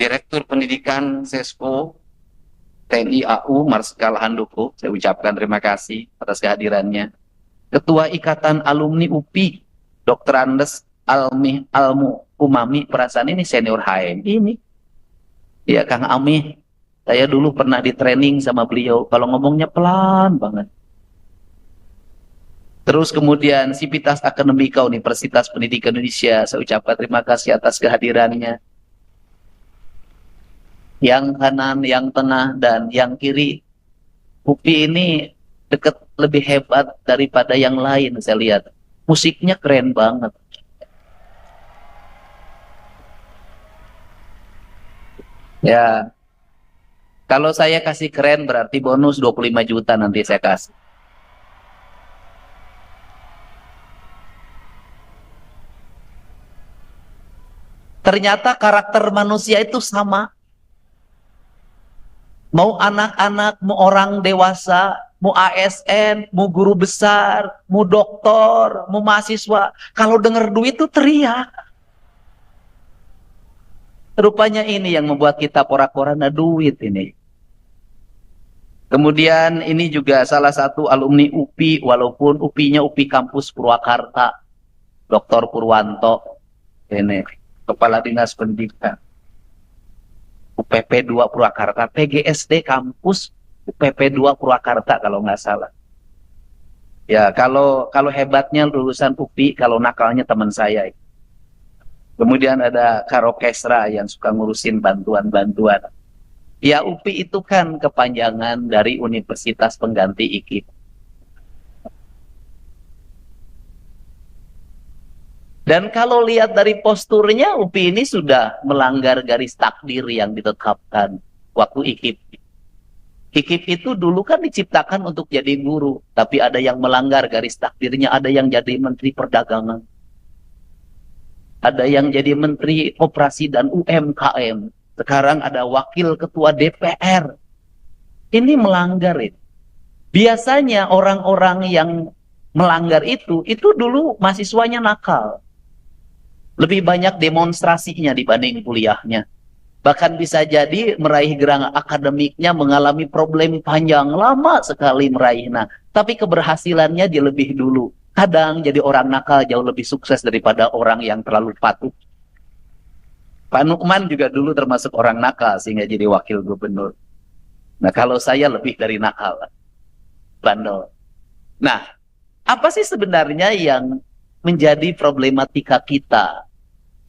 Direktur Pendidikan Sesko TNI AU Marsikal Handoko, saya ucapkan terima kasih atas kehadirannya. Ketua Ikatan Alumni UPI Dr. Andes Almu Umami, perasaan ini senior HM ini. Ya Kang Ami, saya dulu pernah di training sama beliau, kalau ngomongnya pelan banget. Terus kemudian Sivitas Akademika Universitas Pendidikan Indonesia, saya ucapkan terima kasih atas kehadirannya. Yang kanan, yang tengah, dan yang kiri, UPI ini deket lebih hebat daripada yang lain, saya lihat. Musiknya keren banget. Ya, kalau saya kasih keren berarti bonus 25 juta nanti saya kasih. Ternyata karakter manusia itu sama. Mau anak-anak, mau orang dewasa, mau ASN, mau guru besar, mau doktor, mau mahasiswa. Kalau dengar duit itu teriak. Rupanya ini yang membuat kita porak-poranda duit ini. Kemudian ini juga salah satu alumni UPI, walaupun UPI-nya UPI Kampus Purwakarta, Dr. Purwanto, ini Kepala Dinas Pendidikan. UPP 2 Purwakarta, PGSD Kampus UPP 2 Purwakarta kalau nggak salah. Ya, kalau hebatnya lulusan UPI, kalau nakalnya teman saya. Kemudian ada Karokesra yang suka ngurusin bantuan-bantuan. Ya, UPI itu kan kepanjangan dari Universitas Pengganti IKIP. Dan kalau lihat dari posturnya, UPI ini sudah melanggar garis takdir yang ditetapkan waktu IKIP. IKIP itu dulu kan diciptakan untuk jadi guru, tapi ada yang melanggar garis takdirnya, ada yang jadi Menteri Perdagangan, ada yang jadi Menteri Koperasi dan UMKM. Sekarang ada Wakil Ketua DPR. Ini melanggar itu. Biasanya orang-orang yang melanggar itu dulu mahasiswanya nakal. Lebih banyak demonstrasinya dibanding kuliahnya. Bahkan bisa jadi meraih gerangan akademiknya mengalami problem panjang, lama sekali meraihnya. Tapi keberhasilannya dia lebih dulu. Kadang jadi orang nakal jauh lebih sukses daripada orang yang terlalu patuh. Pak Nukman juga dulu termasuk orang nakal sehingga jadi wakil gubernur. Nah, kalau saya lebih dari nakal, bandel. Nah, apa sih sebenarnya yang menjadi problematika kita?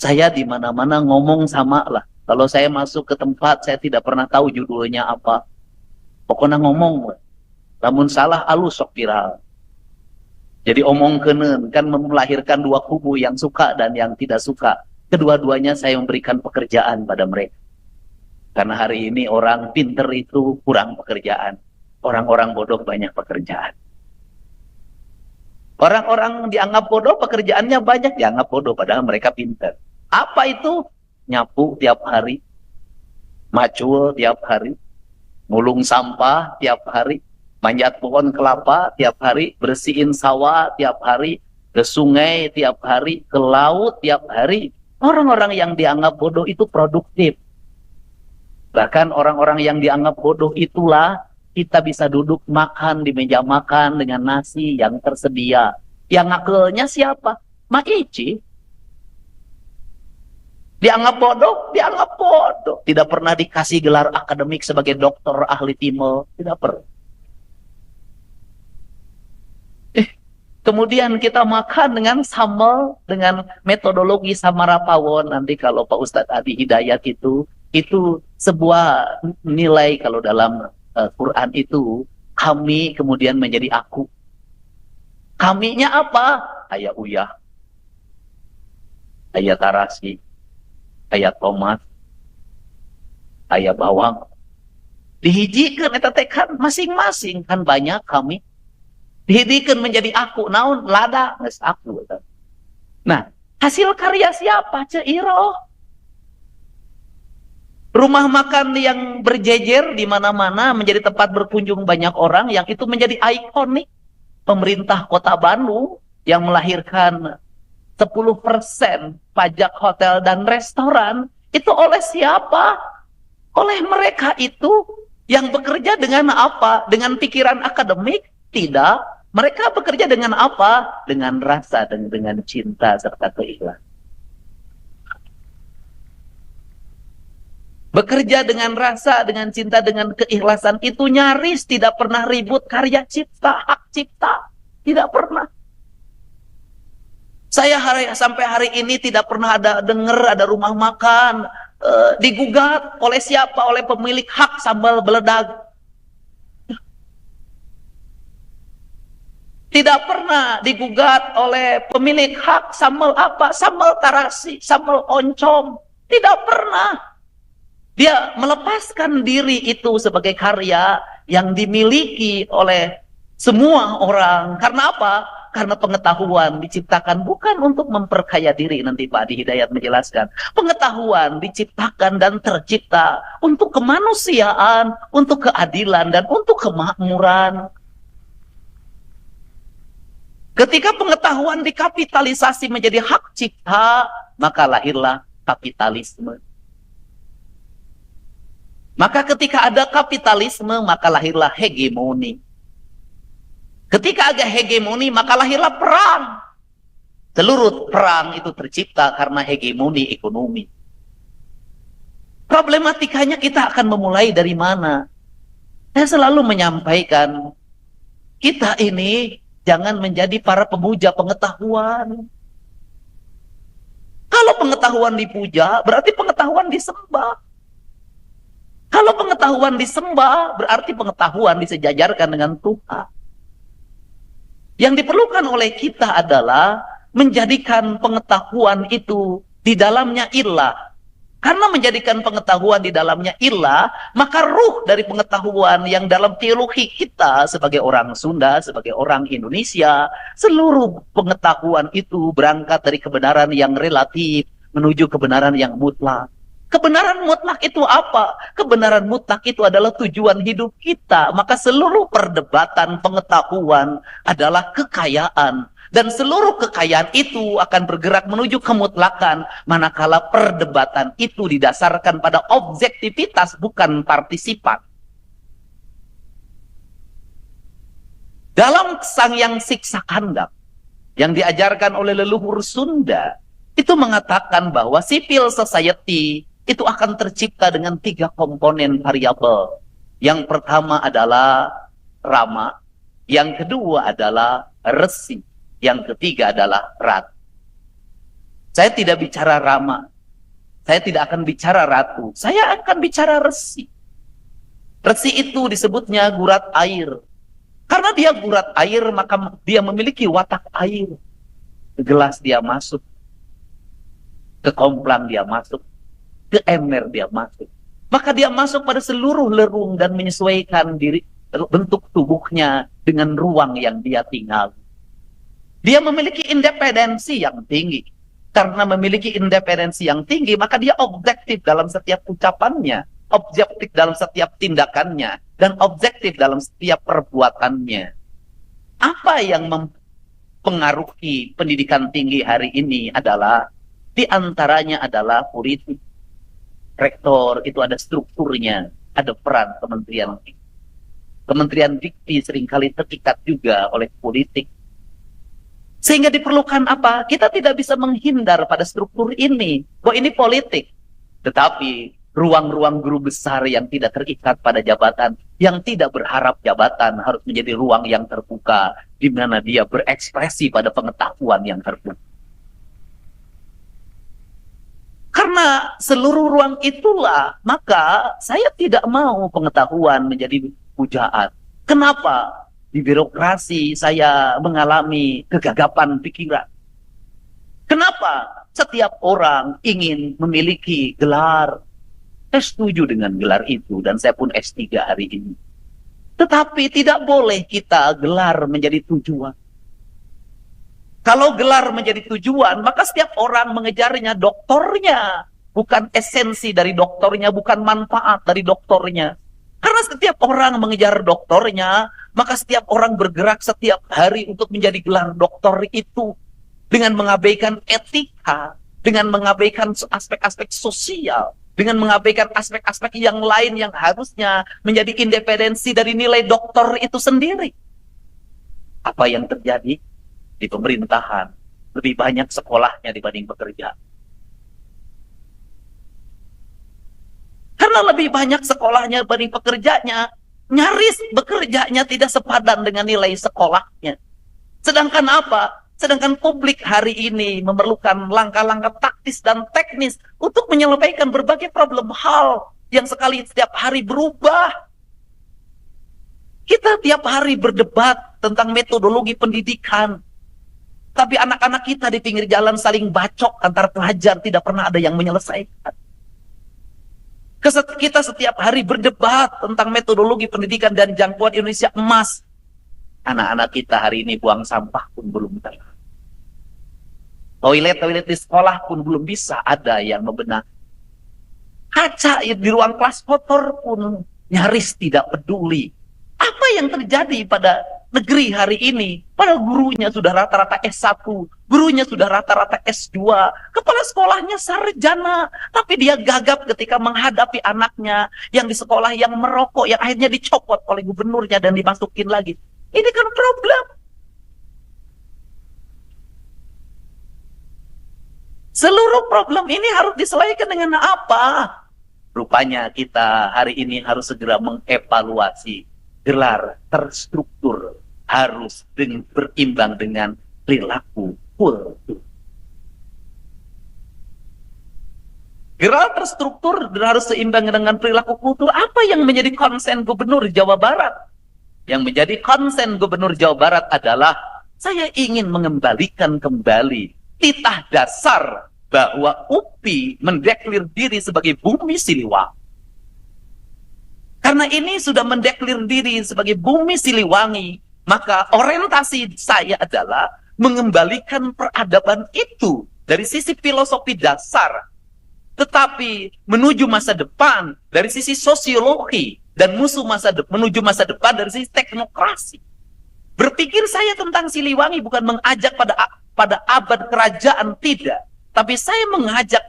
Saya di mana-mana ngomong sama lah. Kalau saya masuk ke tempat, saya tidak pernah tahu judulnya apa. Pokoknya ngomong. Namun salah, alus sok viral. Jadi omong kenen, kan melahirkan dua kubu yang suka dan yang tidak suka. Kedua-duanya saya memberikan pekerjaan pada mereka. Karena hari ini orang pinter itu kurang pekerjaan. Orang-orang bodoh banyak pekerjaan. Orang-orang dianggap bodoh, pekerjaannya banyak, dianggap bodoh, padahal mereka pinter. Apa itu? Nyapu tiap hari, macul tiap hari, ngulung sampah tiap hari, manjat pohon kelapa tiap hari, bersihin sawah tiap hari, ke sungai tiap hari, ke laut tiap hari. Orang-orang yang dianggap bodoh itu produktif. Bahkan orang-orang yang dianggap bodoh itulah kita bisa duduk makan di meja makan dengan nasi yang tersedia. Yang ngakelnya siapa? Maici. Dianggap bodoh, dianggap bodoh. Tidak pernah dikasih gelar akademik sebagai dokter ahli timel. Tidak pernah. Kemudian kita makan dengan sambal, dengan metodologi Samara Pawon. Nanti kalau Pak Ustadz Adi Hidayat itu sebuah nilai kalau dalam Quran itu, kami kemudian menjadi aku. Kaminya apa? Ayah uyah, ayah tarasi, ayah tomat, ayah bawang. Dihijikan eta teh kan masing-masing kan banyak kami. Dihijikan menjadi aku, naon lada geus aku. Nah, hasil karya siapa? Ceiroh. Rumah makan yang berjejer di mana-mana menjadi tempat berkunjung banyak orang yang itu menjadi ikonik. Pemerintah Kota Bandung yang melahirkan 10% pajak hotel dan restoran Itu oleh siapa? Oleh mereka itu yang bekerja dengan apa? Dengan pikiran akademik? Tidak. Mereka bekerja dengan apa? Dengan rasa dan dengan cinta serta keikhlasan. Bekerja dengan rasa, dengan cinta, dengan keikhlasan itu nyaris tidak pernah ribut karya cipta, hak cipta. Tidak pernah. Saya sampai hari ini tidak pernah dengar ada rumah makan digugat oleh siapa? Oleh pemilik hak sambal beledag. Tidak pernah digugat oleh pemilik hak sambal apa? Sambal tarasi, sambal oncom. Tidak pernah. Dia melepaskan diri itu sebagai karya yang dimiliki oleh semua orang. Karena apa? Karena pengetahuan diciptakan bukan untuk memperkaya diri. Nanti Pak Adi Hidayat menjelaskan. Pengetahuan diciptakan dan tercipta untuk kemanusiaan, untuk keadilan, dan untuk kemakmuran. Ketika pengetahuan dikapitalisasi menjadi hak cipta, maka lahirlah kapitalisme. Maka ketika ada kapitalisme, maka lahirlah hegemoni. Ketika ada hegemoni, maka lahirlah perang. Seluruh perang itu tercipta karena hegemoni ekonomi. Problematikanya kita akan memulai dari mana? Saya selalu menyampaikan, kita ini jangan menjadi para pemuja pengetahuan. Kalau pengetahuan dipuja, berarti pengetahuan disembah. Kalau pengetahuan disembah, berarti pengetahuan disejajarkan dengan Tuhan. Yang diperlukan oleh kita adalah menjadikan pengetahuan itu di dalamnya ilah. Karena menjadikan pengetahuan di dalamnya ilah, maka ruh dari pengetahuan yang dalam teologi kita sebagai orang Sunda, sebagai orang Indonesia, seluruh pengetahuan itu berangkat dari kebenaran yang relatif menuju kebenaran yang mutlak. Kebenaran mutlak itu apa? Kebenaran mutlak itu adalah tujuan hidup kita. Maka seluruh perdebatan pengetahuan adalah kekayaan. Dan seluruh kekayaan itu akan bergerak menuju kemutlakan. Manakala perdebatan itu didasarkan pada objektivitas, bukan partisipan. Dalam Sangyang Siksa Kandang yang diajarkan oleh leluhur Sunda, itu mengatakan bahwa civil society itu akan tercipta dengan 3 komponen variabel. Yang pertama adalah rama, yang kedua adalah resi, yang ketiga adalah ratu. Saya tidak bicara rama, saya tidak akan bicara ratu, saya akan bicara resi. Resi itu disebutnya gurat air. Karena dia gurat air, maka dia memiliki watak air. Ke gelas dia masuk, ke komplang dia masuk, ke ember dia masuk. Maka dia masuk pada seluruh lerung dan menyesuaikan diri, bentuk tubuhnya dengan ruang yang dia tinggal. Dia memiliki independensi yang tinggi. Karena memiliki independensi yang tinggi, maka dia objektif dalam setiap ucapannya, objektif dalam setiap tindakannya, dan objektif dalam setiap perbuatannya. Apa yang mempengaruhi pendidikan tinggi hari ini adalah, di antaranya adalah politik. Rektor itu ada strukturnya, ada peran kementerian. Kementerian Dikti seringkali terikat juga oleh politik. Sehingga diperlukan apa? Kita tidak bisa menghindar pada struktur ini. Bahwa ini politik. Tetapi ruang-ruang guru besar yang tidak terikat pada jabatan, yang tidak berharap jabatan, harus menjadi ruang yang terbuka, di mana dia berekspresi pada pengetahuan yang terbuka. Karena seluruh ruang itulah, maka saya tidak mau pengetahuan menjadi pujaan. Kenapa? Di birokrasi saya mengalami kegagapan pikiran. Kenapa? Setiap orang ingin memiliki gelar. Saya setuju dengan gelar itu, dan saya pun S3 hari ini. Tetapi tidak boleh kita gelar menjadi tujuan. Kalau gelar menjadi tujuan, maka setiap orang mengejarnya doktornya. Bukan esensi dari doktornya, bukan manfaat dari doktornya. Karena setiap orang mengejar doktornya, maka setiap orang bergerak setiap hari untuk menjadi gelar doktor itu. Dengan mengabaikan etika. dengan mengabaikan aspek-aspek sosial, dengan mengabaikan aspek-aspek yang lain yang harusnya menjadi independensi dari nilai doktor itu sendiri. Apa yang terjadi di pemerintahan? Lebih banyak sekolahnya dibanding pekerja. Karena lebih banyak sekolahnya dibanding pekerjanya, nyaris bekerjanya tidak sepadan dengan nilai sekolahnya. Sedangkan apa? Sedangkan publik hari ini memerlukan langkah-langkah taktis dan teknis untuk menyelesaikan berbagai problem hal yang sekali setiap hari berubah. Kita tiap hari berdebat tentang metodologi pendidikan. Tapi anak-anak kita di pinggir jalan saling bacok antar pelajar, tidak pernah ada yang menyelesaikan. Kita setiap hari berdebat tentang metodologi pendidikan dan jangkauan Indonesia emas. Anak-anak kita hari ini buang sampah pun belum bisa. Toilet-toilet di sekolah pun belum bisa ada yang membenahi. Kaca di ruang kelas kotor pun nyaris tidak peduli. Apa yang terjadi pada negeri hari ini? Padahal gurunya sudah rata-rata S1, gurunya sudah rata-rata S2, kepala sekolahnya sarjana, tapi dia gagap ketika menghadapi anaknya yang di sekolah yang merokok, yang akhirnya dicopot oleh gubernurnya dan dimasukin lagi. Ini kan problem. Seluruh problem ini harus diselesaikan dengan apa? Rupanya kita hari ini harus segera mengevaluasi gelar terstruktur harus berimbang dengan perilaku kultur. Gelar terstruktur harus seimbang dengan perilaku kultur. Apa yang menjadi konsen Gubernur Jawa Barat? Yang menjadi konsen Gubernur Jawa Barat adalah saya ingin mengembalikan kembali titah dasar bahwa UPI mendeklir diri sebagai bumi Siliwangi. Karena ini sudah mendeklir diri sebagai bumi Siliwangi, maka orientasi saya adalah mengembalikan peradaban itu dari sisi filosofi dasar, tetapi menuju masa depan dari sisi sosiologi dan menuju masa depan dari sisi teknokrasi. Berpikir saya tentang Siliwangi bukan mengajak pada abad kerajaan, tidak. Tapi saya mengajak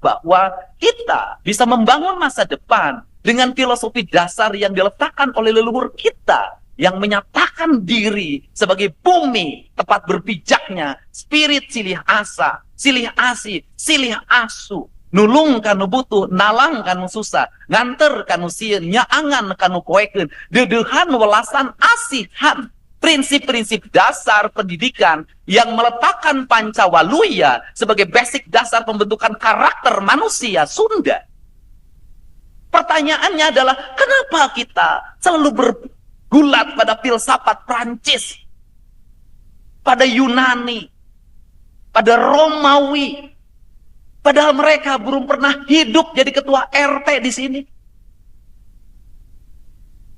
bahwa kita bisa membangun masa depan dengan filosofi dasar yang diletakkan oleh leluhur kita, yang menyatakan diri sebagai bumi tempat berpijaknya spirit silih asa, silih asi, silih asu, nulung kanu butuh, nalang kanu susah, nganter kanu sieun, nyaangan kanu poekeun, deudeuhan welasan asihan. Prinsip-prinsip dasar pendidikan yang meletakkan Pancawaluya sebagai basic dasar pembentukan karakter manusia Sunda. Pertanyaannya adalah, kenapa kita selalu bergulat pada filsafat Prancis, pada Yunani, pada Romawi, padahal mereka belum pernah hidup jadi ketua RT di sini?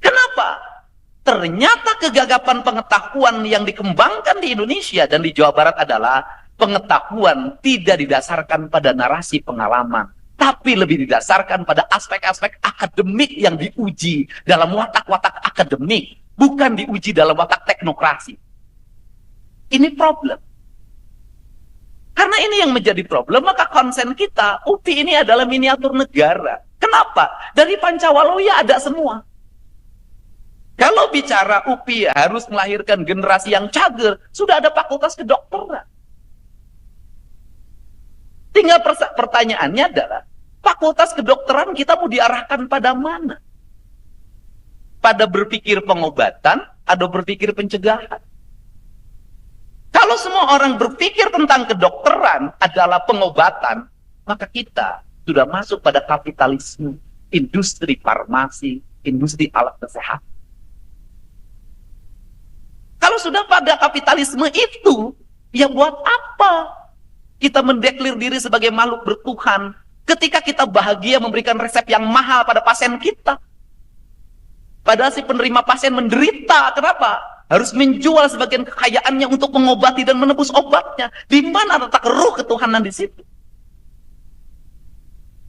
Kenapa? Ternyata kegagapan pengetahuan yang dikembangkan di Indonesia dan di Jawa Barat adalah pengetahuan tidak didasarkan pada narasi pengalaman, tapi lebih didasarkan pada aspek-aspek akademik yang diuji dalam watak-watak akademik, bukan diuji dalam watak teknokrasi. Ini problem. Karena ini yang menjadi problem, maka konsen kita, UPI ini adalah miniatur negara. Kenapa? Dari Pancawaluya ada semua. Kalau bicara UPI harus melahirkan generasi yang cager, sudah ada fakultas kedokteran. Tinggal pertanyaannya adalah, fakultas kedokteran kita mau diarahkan pada mana? Pada berpikir pengobatan atau berpikir pencegahan? Kalau semua orang berpikir tentang kedokteran adalah pengobatan, maka kita sudah masuk pada kapitalisme, industri farmasi, industri alat kesehatan. Kalau sudah pada kapitalisme itu, ya buat apa kita mendeklir diri sebagai makhluk bertuhan ketika kita bahagia memberikan resep yang mahal pada pasien kita? Padahal si penerima pasien menderita. Kenapa? Harus menjual sebagian kekayaannya untuk mengobati dan menebus obatnya. Di mana letak ruh ketuhanan di situ?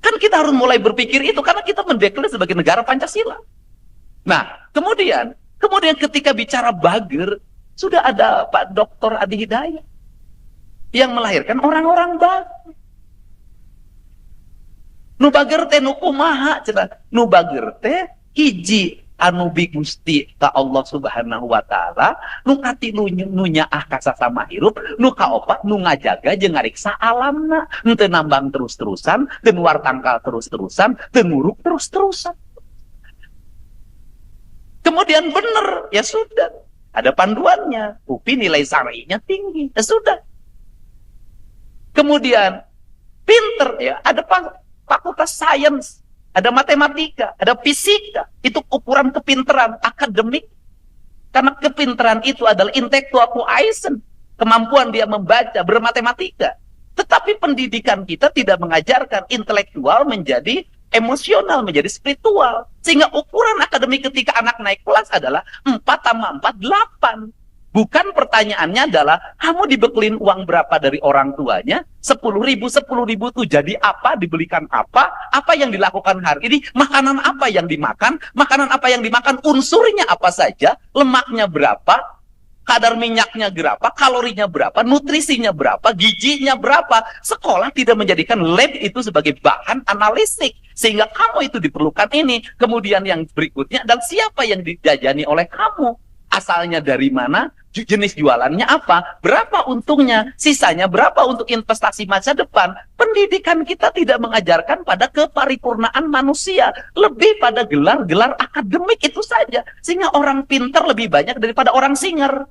Kan kita harus mulai berpikir itu karena kita mendeklir sebagai negara Pancasila. Nah, kemudian ketika bicara bager, sudah ada Pak Dr. Adi Hidayat yang melahirkan orang-orang baru. Nu bager teh nu kumaha cenah? Nu bager teh hiji anu bi Gusti ka Allah Subhanahu wa taala, nu katilu nu nyaah ka sasama hirup, nu kaopat nu ngajaga jeung ngariksa alamna, henteu nambang terus-terusan, teu nuar tangkal terus-terusan, teu nguruk terus-terusan. Kemudian bener, ya sudah. Ada panduannya, UPI nilai syar'inya tinggi, ya sudah. Kemudian pinter, ya ada fakultas sains, ada matematika, ada fisika. Itu ukuran kepinteran akademik. Karena kepinteran itu adalah intellectual quotient, kemampuan dia membaca, bermatematika. Tetapi pendidikan kita tidak mengajarkan intelektual menjadi emosional, menjadi spiritual. Sehingga ukuran akademik ketika anak naik kelas adalah 4 tambah 4, 8. Bukan pertanyaannya adalah, kamu dibekelin uang berapa dari orang tuanya? 10.000 itu jadi apa? Dibelikan apa yang dilakukan hari ini? Makanan apa yang dimakan? Makanan apa yang dimakan? Unsurnya apa saja? Lemaknya berapa? Kadar minyaknya berapa? Kalorinya berapa? Nutrisinya berapa? Gizinya berapa? Sekolah tidak menjadikan lab itu sebagai bahan analitik. Sehingga kamu itu diperlukan ini. Kemudian yang berikutnya, dan siapa yang dijajani oleh kamu? Asalnya dari mana? Jenis jualannya apa? Berapa untungnya? Sisanya berapa untuk investasi masa depan? Pendidikan kita tidak mengajarkan pada keparipurnaan manusia. Lebih pada gelar-gelar akademik itu saja. Sehingga orang pintar lebih banyak daripada orang singer.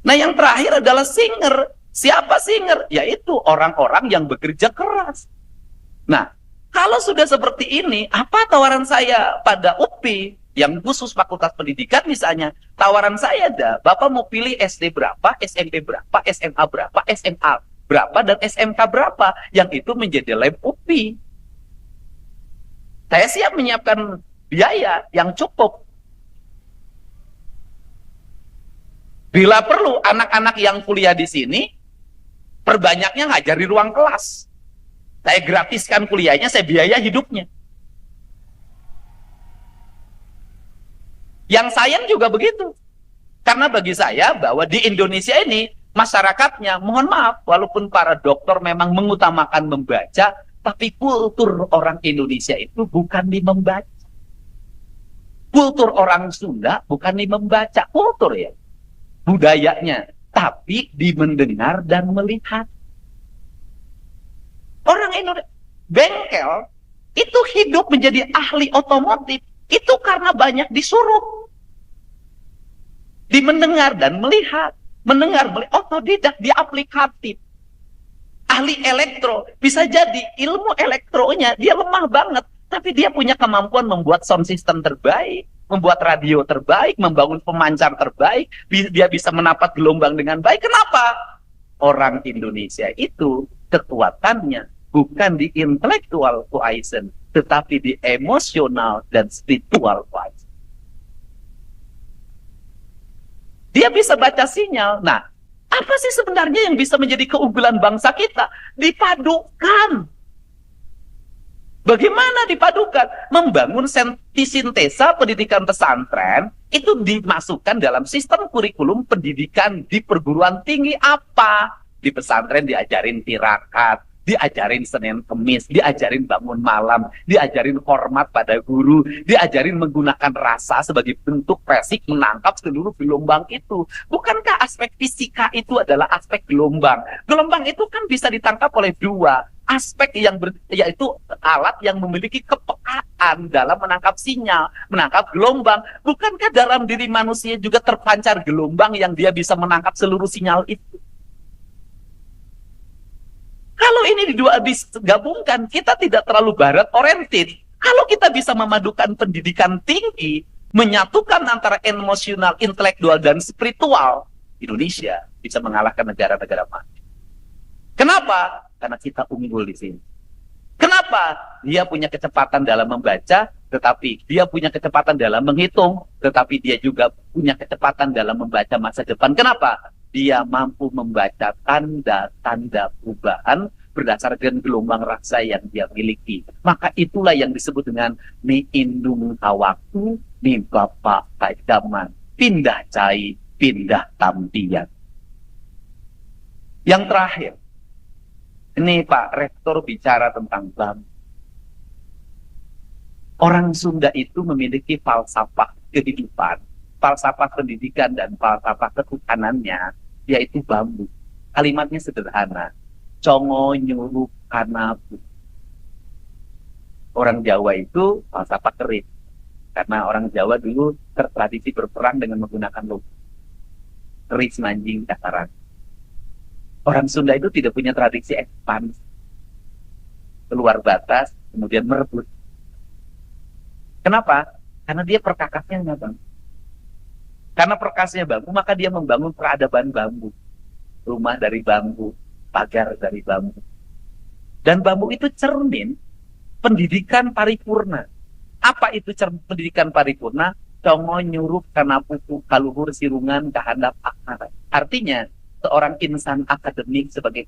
Nah, yang terakhir adalah singer. Siapa singer? Yaitu orang-orang yang bekerja keras. Nah, kalau sudah seperti ini, apa tawaran saya pada UPI yang khusus Fakultas Pendidikan misalnya? Tawaran saya ada, Bapak mau pilih SD berapa, SMP berapa, SMA berapa, SMA berapa, dan SMK berapa, yang itu menjadi lab UPI. Saya siap menyiapkan biaya yang cukup. Bila perlu, anak-anak yang kuliah di sini, perbanyaknya ngajar di ruang kelas. Saya gratiskan kuliahnya, saya biaya hidupnya. Yang sayang juga begitu. Karena bagi saya bahwa di Indonesia ini, masyarakatnya, mohon maaf, walaupun para dokter memang mengutamakan membaca, tapi kultur orang Indonesia itu bukan di membaca. Kultur orang Sunda bukan di membaca, kultur ya. Budayanya, tapi di mendengar dan melihat. Orang Indonesia, bengkel, itu hidup menjadi ahli otomotif, itu karena banyak disuruh. Di mendengar dan melihat. Mendengar, melihat, otodidak, dia aplikatif. Ahli elektro, bisa jadi ilmu elektronya, dia lemah banget, tapi dia punya kemampuan membuat sound system terbaik, membuat radio terbaik, membangun pemancar terbaik, dia bisa menapat gelombang dengan baik. Kenapa? Orang Indonesia itu kekuatannya bukan di intellectual quotient, tetapi di emosional dan spiritual quotient. Dia bisa baca sinyal. Nah, apa sih sebenarnya yang bisa menjadi keunggulan bangsa kita? Dipadukan. Bagaimana dipadukan? Membangun sintesa pendidikan pesantren itu dimasukkan dalam sistem kurikulum pendidikan di perguruan tinggi. Apa? Di pesantren diajarin tirakat, diajarin Senin Kemis, diajarin bangun malam, diajarin hormat pada guru, diajarin menggunakan rasa sebagai bentuk pesik menangkap seluruh gelombang itu. Bukankah aspek fisika itu adalah aspek gelombang? Gelombang itu kan bisa ditangkap oleh dua aspek yaitu alat yang memiliki kepekaan dalam menangkap sinyal, menangkap gelombang. Bukankah dalam diri manusia juga terpancar gelombang yang dia bisa menangkap seluruh sinyal itu? Kalau ini digabungkan, kita tidak terlalu barat oriented. Kalau kita bisa memadukan pendidikan tinggi, menyatukan antara emosional, intelektual, dan spiritual, Indonesia bisa mengalahkan negara-negara maju. Kenapa? Karena kita unggul di sini. Kenapa? Dia punya kecepatan dalam membaca, tetapi dia punya kecepatan dalam menghitung, tetapi dia juga punya kecepatan dalam membaca masa depan. Kenapa? Dia mampu membaca tanda-tanda perubahan berdasarkan gelombang rasa yang dia miliki. Maka itulah yang disebut dengan ni indung waktu, ni bapak kajaman, pindah cai, pindah tampian. Yang terakhir, Ini Pak Rektor bicara tentang bambu. Orang Sunda itu memiliki falsafah kehidupan, falsafah pendidikan, dan falsafah ketuhanannya, yaitu bambu. Kalimatnya sederhana. Congo nyuruh kanapu. Orang Jawa itu falsafah keris. Karena orang Jawa dulu tertradisi berperang dengan menggunakan logo. Keris, manjing, dasaran. Orang Sunda itu tidak punya tradisi ekspansi. Keluar batas, kemudian merebut. Kenapa? Karena dia perkakasnya bambu. Karena perkasnya bambu, maka dia membangun peradaban bambu. Rumah dari bambu, pagar dari bambu. Dan bambu itu cermin pendidikan paripurna. Apa itu pendidikan paripurna? Congo nyuruh karena pupu kaluhur sirungan kehandap akar. Artinya, seorang insan akademik sebagai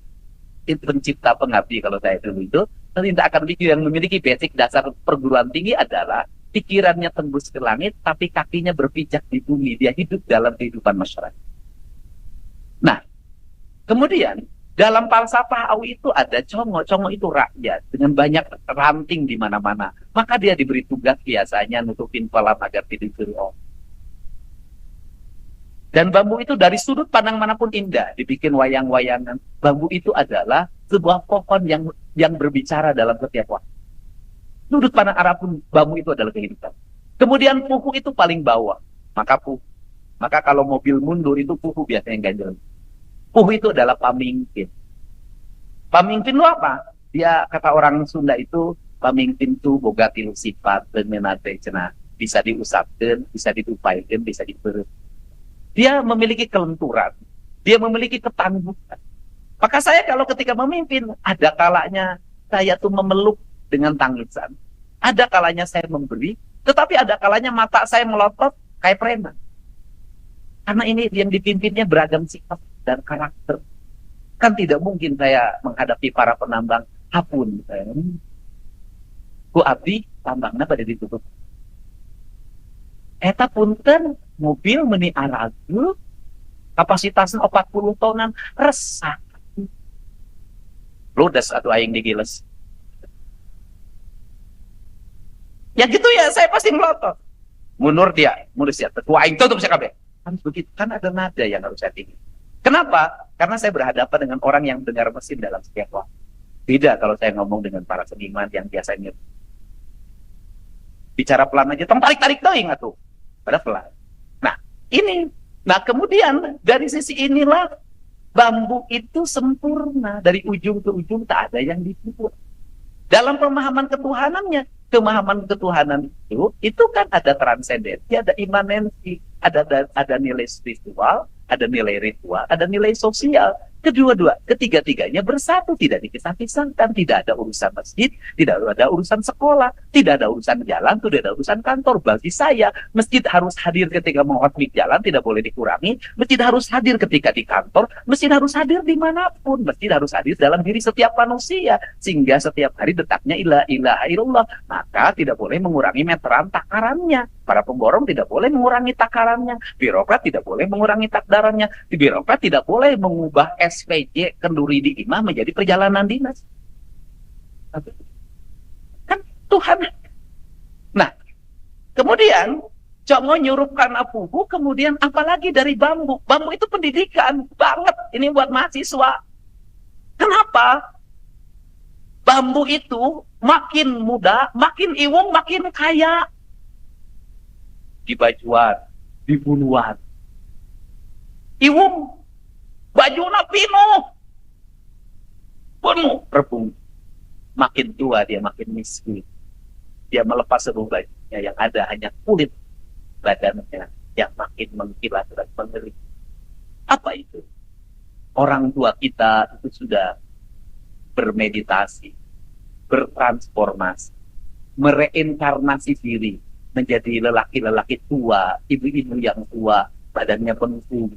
pencipta pengabdi, kalau saya dulu itu, pencipta akademik yang memiliki basic dasar perguruan tinggi adalah pikirannya tembus ke langit, tapi kakinya berpijak di bumi. Dia hidup dalam kehidupan masyarakat. Nah, kemudian dalam falsafah Awi itu ada Congo. Congo itu rakyat dengan banyak ranting di mana-mana. Maka dia diberi tugas biasanya nutupin kolam agar tidak dicuri orang. Dan bambu itu dari sudut pandang manapun indah, dibikin wayang-wayangan. Bambu itu adalah sebuah pohon yang berbicara dalam setiap waktu. Sudut pandang Arab pun bambu itu adalah kehidupan. Kemudian puhu itu paling bawah. Maka kalau mobil mundur itu puhu biasanya ganjel. Puhu itu adalah pamimpin. Pamimpin itu apa? Dia kata orang Sunda itu pamimpin itu boga tilu sifat dan menate cenah. Bisa diusapkan, bisa diupayakan, bisa diberi. Dia memiliki kelenturan. Dia memiliki ketangguhan. Maka saya kalau ketika memimpin, ada kalanya saya tuh memeluk dengan tangisan. Ada kalanya saya memberi, tetapi ada kalanya mata saya melotot kayak preman. Karena ini yang dipimpinnya beragam sikap dan karakter. Kan tidak mungkin saya menghadapi para penambang hapun. Ku abdi tambangnya pada ditutup. Eta punten mobil meni aragu kapasitasnya 40 tonan resah. Ludes atau aing digiles. Ya gitu ya, saya pasti melotot. Mundur dia, tua aing tutup saya kabeh. Kan begitu, kan ada nada yang harus saya tinggi. Kenapa? Karena saya berhadapan dengan orang yang dengar mesin dalam setiap waktu. Beda kalau saya ngomong dengan para seniman yang biasanya bicara pelan aja, tong tarik-tarik doing atuh. Pada pelan. Nah kemudian dari sisi inilah bambu itu sempurna. Dari ujung ke ujung tak ada yang dibuat. Dalam pemahaman ketuhanannya, pemahaman ketuhanan itu kan ada transendensi, ada imanensi, ada nilai spiritual, ada nilai ritual, ada nilai sosial. Ketiga-tiganya bersatu, tidak dipisah-pisahkan, tidak ada urusan masjid, tidak ada urusan sekolah, tidak ada urusan jalan, tidak ada urusan kantor. Bagi saya, masjid harus hadir ketika menghotmik jalan, tidak boleh dikurangi. Masjid harus hadir ketika di kantor, masjid harus hadir dimanapun. Masjid harus hadir dalam diri setiap manusia, sehingga setiap hari detaknya ilah ilaha illallah. Maka tidak boleh mengurangi meteran takarannya. Para pemborong tidak boleh mengurangi takarannya. Birokrat tidak boleh mengurangi takdarannya. Birokrat tidak boleh mengubah SPJ kenduri di imah menjadi perjalanan dinas. Kan Tuhan. Nah, kemudian Congo nyurupkan apuhu, kemudian apalagi dari bambu. Bambu itu pendidikan banget. Ini buat mahasiswa. Kenapa? Bambu itu makin muda, makin iwung, makin kaya. Di bajuan, di buluan. Iwung, bajuna pinuh. Penuh, rebung. Makin tua dia makin miskin. Dia melepas seluruh bajunya, yang ada hanya kulit badannya yang makin mengkilat dan mengering. Apa itu? Orang tua kita itu sudah bermeditasi, bertransformasi, mereinkarnasi diri menjadi lelaki-lelaki tua, ibu-ibu yang tua, badannya penuh.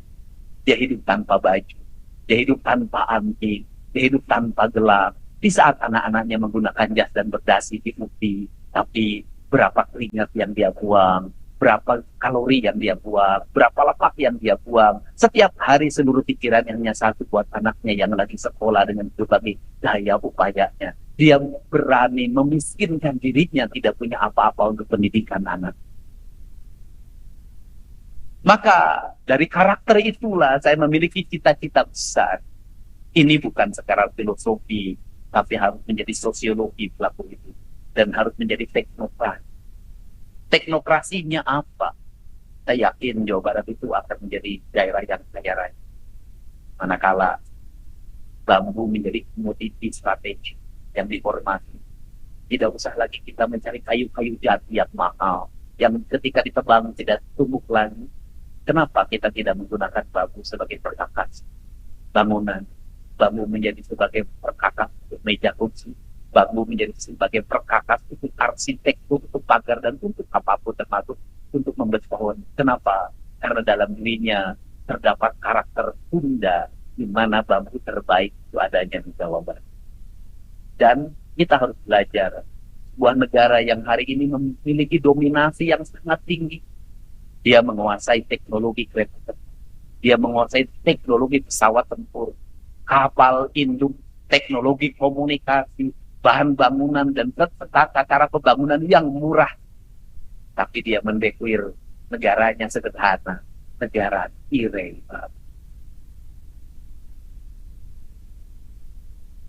Dia hidup tanpa baju, dia hidup tanpa anting, dia hidup tanpa gelang. Di saat anak-anaknya menggunakan jas dan berdasi di putih, tapi berapa keringat yang dia buang, berapa kalori yang dia buang, berapa lemak yang dia buang. Setiap hari seluruh pikiran yang hanya satu buat anaknya yang lagi sekolah dengan berbagai daya upayanya. Dia berani memiskinkan dirinya, tidak punya apa-apa untuk pendidikan anak. Maka dari karakter itulah saya memiliki cita-cita besar. Ini bukan secara filosofi, tapi harus menjadi sosiologi pelaku itu. Dan harus menjadi teknokrat. Teknokrasinya apa? Saya yakin Jawa Barat itu akan menjadi daerah yang kaya raya. Manakala bambu menjadi komoditi strategi yang dihormati. Tidak usah lagi kita mencari kayu-kayu jati yang mahal, yang ketika ditebang tidak tumbuh lagi. Kenapa kita tidak menggunakan bambu sebagai perkakas bangunan? Bambu menjadi sebagai perkakas untuk meja kursi. Bambu menjadi sebagai perkakas untuk arsitektur, untuk pagar, dan untuk apapun termasuk untuk membuat pohon. Kenapa? Karena dalam dirinya terdapat karakter Sunda, di mana bambu terbaik itu adanya di Jawa Barat. Dan kita harus belajar sebuah negara yang hari ini memiliki dominasi yang sangat tinggi. Dia menguasai teknologi kereta, dia menguasai teknologi pesawat tempur, kapal induk, teknologi komunikasi, bahan bangunan, dan tata cara pembangunan yang murah. Tapi dia mendeklir negaranya sederhana, negara tirai.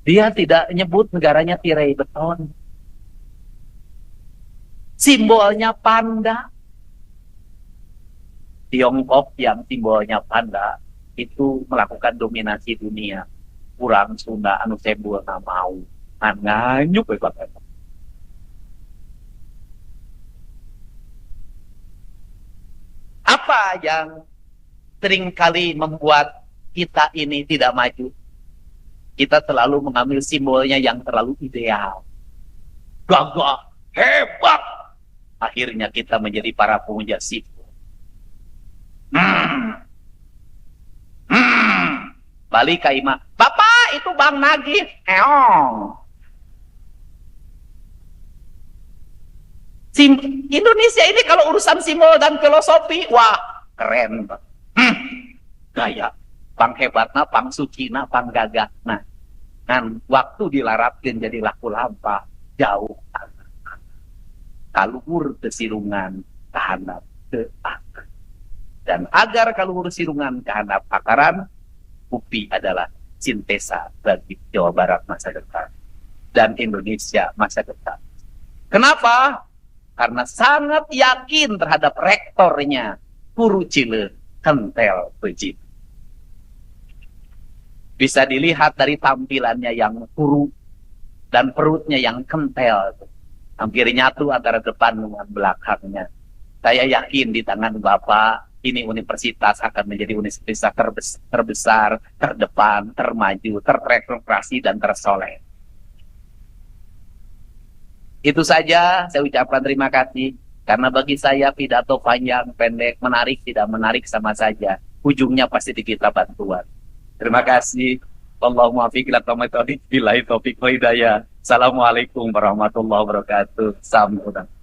Dia tidak nyebut negaranya tirai beton. Simbolnya panda. Tiongkok yang simbolnya panda itu melakukan dominasi dunia. Kurang Sunda anu sembul mau nganyuk banget. Apa yang seringkali membuat kita ini tidak maju? Kita selalu mengambil simbolnya yang terlalu ideal. Gagah, hebat. Akhirnya kita menjadi para pemuja simbol. Balik ke Ima. Bapak, itu Bang Nagih. Indonesia ini kalau urusan simbol dan filosofi, wah, keren. Gaya. Pang hebatna, pang sucina, pang gagahna. Kan waktu dilarapkan jadi laku lampa, jauh. Kaluhur kesirungan, tahanap ke akar. Dan agar kaluhur sirungan kehandap akaran, UPI adalah sintesa bagi Jawa Barat masa depan dan Indonesia masa depan. Kenapa? Karena sangat yakin terhadap rektornya, Guru Cile Kentel Bejit. Bisa dilihat dari tampilannya yang kuru dan perutnya yang kentel, hampir nyatu antara depan dengan belakangnya. Saya yakin di tangan Bapak ini universitas akan menjadi universitas terbesar, terdepan, termaju, terrekrutasi, dan tersoleh. Itu saja, saya ucapkan terima kasih. Karena bagi saya pidato panjang, pendek, menarik, tidak menarik sama saja. Ujungnya pasti di kita bantuan. Terima kasih. Allahumma fiq ila taufiq billahi taufiq wa hidayah. Assalamualaikum warahmatullahi wabarakatuh. Salam.